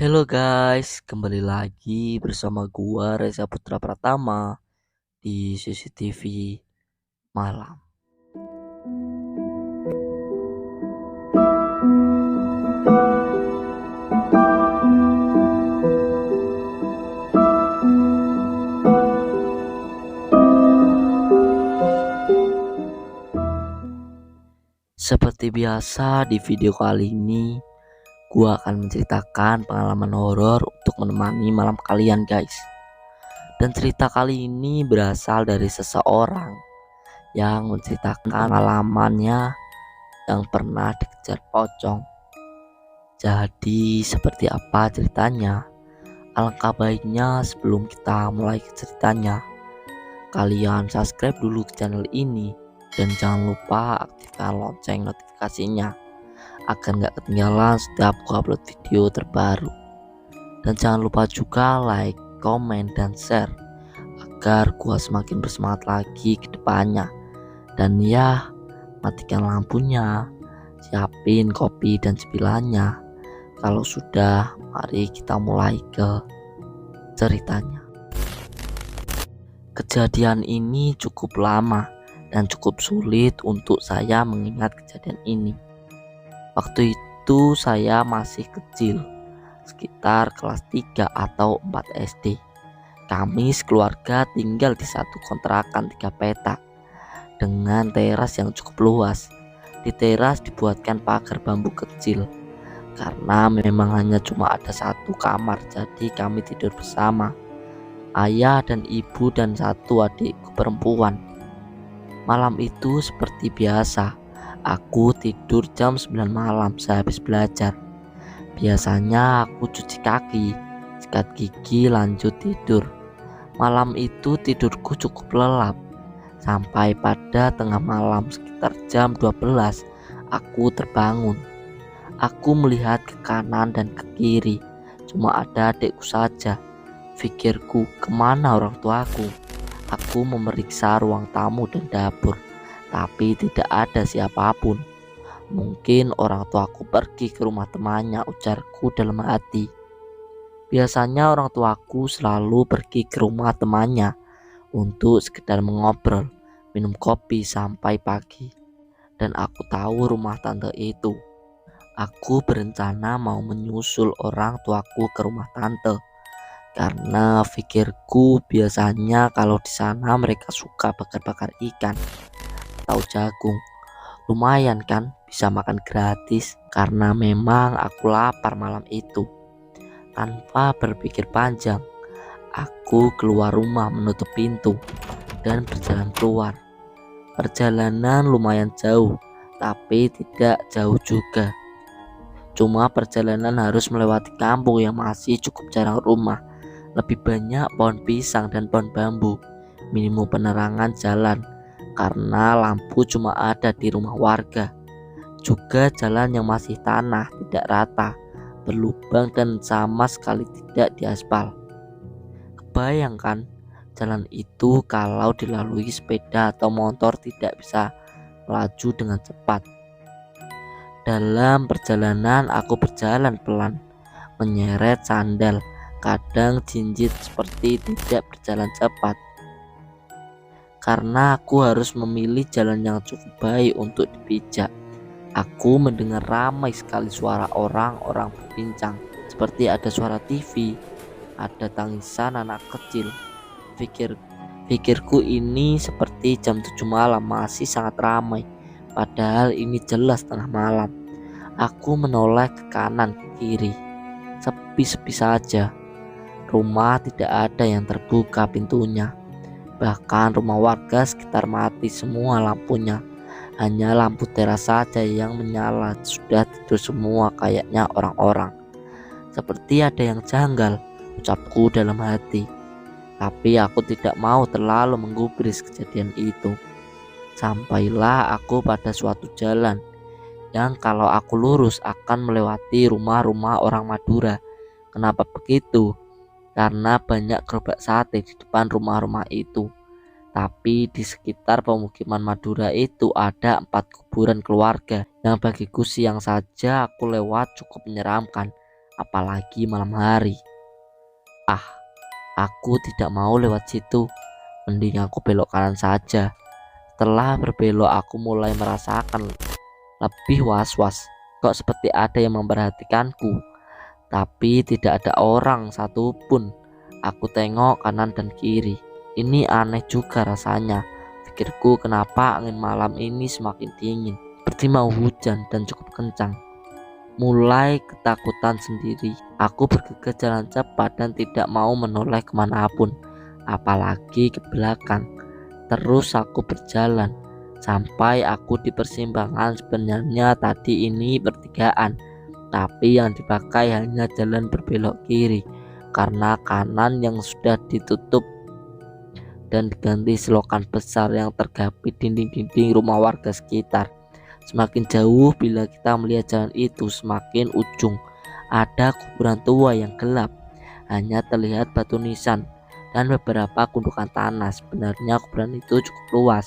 Halo guys, kembali lagi bersama gua Reza Putra Pratama di CCTV Malam. Seperti biasa di video kali ini, gua akan menceritakan pengalaman horor untuk menemani malam kalian guys. Dan cerita kali ini berasal dari seseorang yang menceritakan pengalamannya yang pernah dikejar pocong. Jadi seperti apa ceritanya? Alangkah baiknya sebelum kita mulai ke ceritanya, kalian subscribe dulu ke channel ini dan jangan lupa aktifkan lonceng notifikasinya agar gak ketinggalan setiap gua upload video terbaru. Dan jangan lupa juga like, komen, dan share agar gua semakin bersemangat lagi ke depannya. Dan ya, matikan lampunya, siapin kopi dan cemilannya. Kalau sudah, mari kita mulai ke ceritanya. Kejadian ini cukup lama dan cukup sulit untuk saya mengingat kejadian ini. Waktu itu saya masih kecil, sekitar kelas 3 atau 4 SD. Kami sekeluarga tinggal di satu kontrakan 3 petak dengan teras yang cukup luas. Di teras dibuatkan pagar bambu kecil. Karena memang hanya cuma ada satu kamar, jadi kami tidur bersama. Ayah dan ibu dan satu adikku perempuan. Malam itu seperti biasa, aku tidur jam 9 malam sehabis belajar. Biasanya aku cuci kaki, sikat gigi lanjut tidur. Malam itu tidurku cukup lelap. Sampai pada tengah malam sekitar jam 12 aku terbangun. Aku melihat ke kanan dan ke kiri, cuma ada adikku saja. Pikirku, kemana orang tuaku? Aku memeriksa ruang tamu dan dapur, tapi tidak ada siapapun. Mungkin orang tuaku pergi ke rumah temannya, ujarku dalam hati. Biasanya orang tuaku selalu pergi ke rumah temannya untuk sekedar mengobrol, minum kopi sampai pagi. Dan aku tahu rumah tante itu. Aku berencana mau menyusul orang tuaku ke rumah tante karena pikirku biasanya kalau di sana mereka suka bakar-bakar ikan atau jagung. Lumayan kan bisa makan gratis. Karena memang aku lapar malam itu. Tanpa berpikir panjang, aku keluar rumah menutup pintu dan berjalan keluar. Perjalanan lumayan jauh, tapi tidak jauh juga. Cuma perjalanan harus melewati kampung yang masih cukup jarang rumah. Lebih banyak pohon pisang dan pohon bambu. Minimum penerangan jalan karena lampu cuma ada di rumah warga. Juga jalan yang masih tanah, tidak rata, berlubang dan sama sekali tidak diaspal. Kebayangkan jalan itu kalau dilalui sepeda atau motor tidak bisa melaju dengan cepat. Dalam perjalanan aku berjalan pelan, menyeret sandal, kadang jinjit seperti tidak berjalan cepat. Karena aku harus memilih jalan yang cukup baik untuk dipijak. Aku mendengar ramai sekali suara orang-orang berbincang, seperti ada suara TV, ada tangisan anak kecil. Pikirku ini seperti jam 7 malam masih sangat ramai. Padahal ini jelas tengah malam. Aku menoleh ke kanan ke kiri. Sepi-sepi saja. Rumah tidak ada yang terbuka pintunya. Bahkan rumah warga sekitar mati semua lampunya. Hanya lampu teras saja yang menyala. Sudah tidur semua kayaknya orang-orang. Seperti ada yang janggal, ucapku dalam hati. Tapi aku tidak mau terlalu menggubris kejadian itu. Sampailah aku pada suatu jalan yang kalau aku lurus akan melewati rumah-rumah orang Madura. Kenapa begitu? Karena banyak gerobak sate di depan rumah-rumah itu. Tapi di sekitar pemukiman Madura itu ada 4 kuburan keluarga yang bagiku siang saja aku lewat cukup menyeramkan. apalagi malam hari. Ah, aku tidak mau lewat situ. Mending aku belok kanan saja. Setelah berbelok, aku mulai merasakan lebih was-was. Kok seperti ada yang memperhatikanku, tapi tidak ada orang satupun. Aku tengok kanan dan kiri. Ini aneh juga rasanya. Pikirku, kenapa angin malam ini semakin dingin, seperti mau hujan dan cukup kencang. Mulai ketakutan sendiri. Aku bergegas jalan cepat dan tidak mau menoleh kemanapun, apalagi ke belakang. Terus aku berjalan sampai aku di persimpangan. Sebenarnya tadi ini pertigaan, tapi yang dipakai hanya jalan berbelok kiri karena kanan yang sudah ditutup dan diganti selokan besar yang tergapit dinding-dinding rumah warga sekitar. Semakin jauh bila kita melihat jalan itu, semakin ujung ada kuburan tua yang gelap. Hanya terlihat batu nisan dan beberapa gundukan tanah. Sebenarnya kuburan itu cukup luas,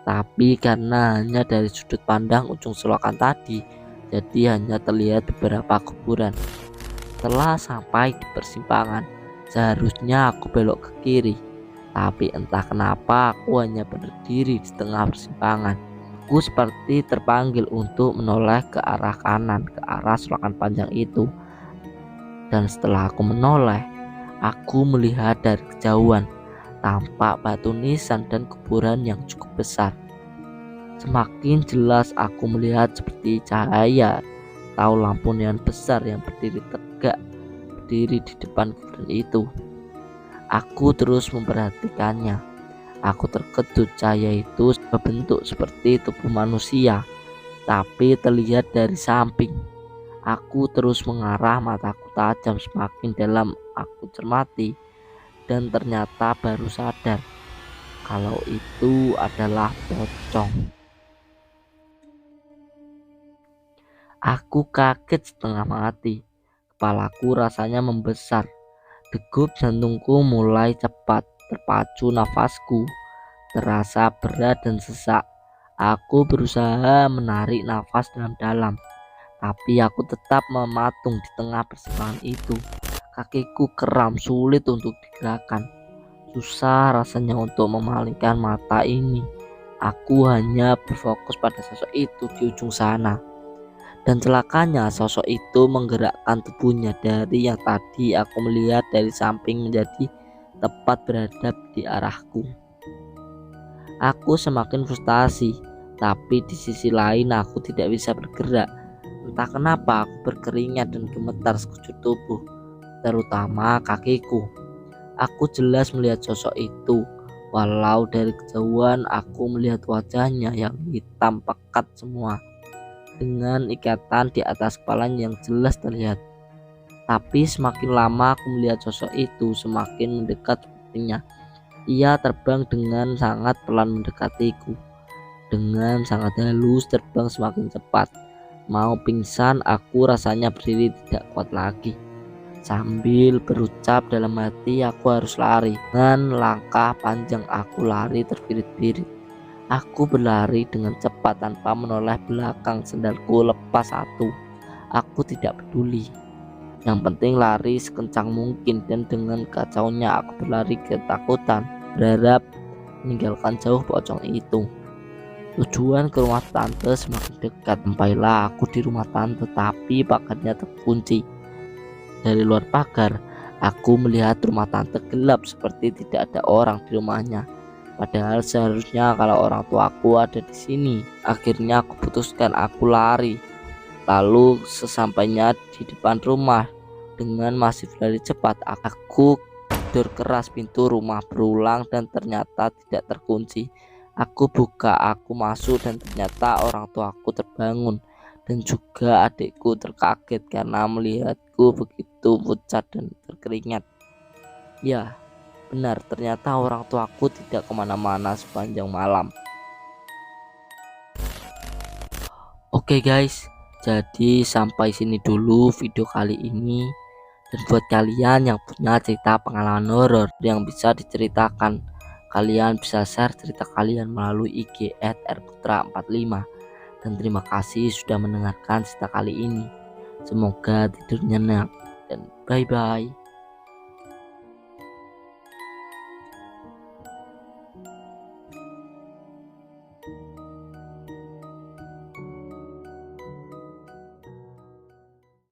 tapi karena hanya dari sudut pandang ujung selokan tadi, jadi hanya terlihat beberapa kuburan. Setelah sampai di persimpangan, seharusnya aku belok ke kiri, tapi entah kenapa aku hanya berdiri di tengah persimpangan. Aku seperti terpanggil untuk menoleh ke arah kanan, ke arah selokan panjang itu. Dan setelah aku menoleh, aku melihat dari kejauhan tampak batu nisan dan kuburan yang cukup besar. Semakin jelas aku melihat seperti cahaya atau lampu neon besar yang berdiri tegak, berdiri di depan kuburan itu. Aku terus memperhatikannya. Aku terkejut, cahaya itu berbentuk seperti tubuh manusia, tapi terlihat dari samping. Aku terus mengarah, mataku tajam, semakin dalam aku cermati, dan ternyata baru sadar kalau itu adalah pocong. Aku kaget setengah mati. Kepalaku rasanya membesar. Degup jantungku mulai cepat. Terpacu nafasku terasa berat dan sesak. Aku berusaha menarik nafas dalam-dalam, tapi aku tetap mematung di tengah persimpangan itu. Kakiku kram, sulit untuk digerakkan. Susah rasanya untuk memalingkan mata ini. Aku hanya berfokus pada sosok itu di ujung sana. Dan celakanya, sosok itu menggerakkan tubuhnya dari yang tadi aku melihat dari samping menjadi tepat beradab di arahku. Aku semakin frustasi, tapi di sisi lain aku tidak bisa bergerak. Entah kenapa aku berkeringat dan gemetar sekujur tubuh, terutama kakiku. Aku jelas melihat sosok itu, walau dari kejauhan aku melihat wajahnya yang hitam pekat semua, dengan ikatan di atas kepalanya yang jelas terlihat. Tapi semakin lama aku melihat sosok itu, semakin mendekat sepertinya. Ia terbang dengan sangat pelan mendekatiku. Dengan sangat halus terbang semakin cepat. Mau pingsan aku rasanya, berdiri tidak kuat lagi. Sambil berucap dalam hati, aku harus lari. Dengan langkah panjang aku lari terbirit-birit. Aku berlari dengan cepat tanpa menoleh belakang. Sendalku lepas satu. Aku tidak peduli. Yang penting lari sekencang mungkin, dan dengan kacaunya aku berlari ketakutan, berharap meninggalkan jauh pocong itu. Tujuan ke rumah tante semakin dekat. Sampailah aku di rumah tante, tapi pagarnya terkunci. Dari luar pagar, aku melihat rumah tante gelap, seperti tidak ada orang di rumahnya. Padahal seharusnya kalau orang tuaku ada di sini. Akhirnya aku putuskan, aku lari. Lalu sesampainya di depan rumah, dengan masih berlari cepat, aku gedor keras pintu rumah berulang dan ternyata tidak terkunci. Aku buka, aku masuk, dan ternyata orang tuaku terbangun dan juga adikku terkaget karena melihatku begitu pucat dan berkeringat. Ya, benar, ternyata orang tuaku tidak kemana-mana sepanjang malam. Oke guys, jadi sampai sini dulu video kali ini. Dan buat kalian yang punya cerita pengalaman horor yang bisa diceritakan, kalian bisa share cerita kalian melalui IG @rputra45. Dan terima kasih sudah mendengarkan cerita kali ini. Semoga tidur nyenyak dan bye-bye.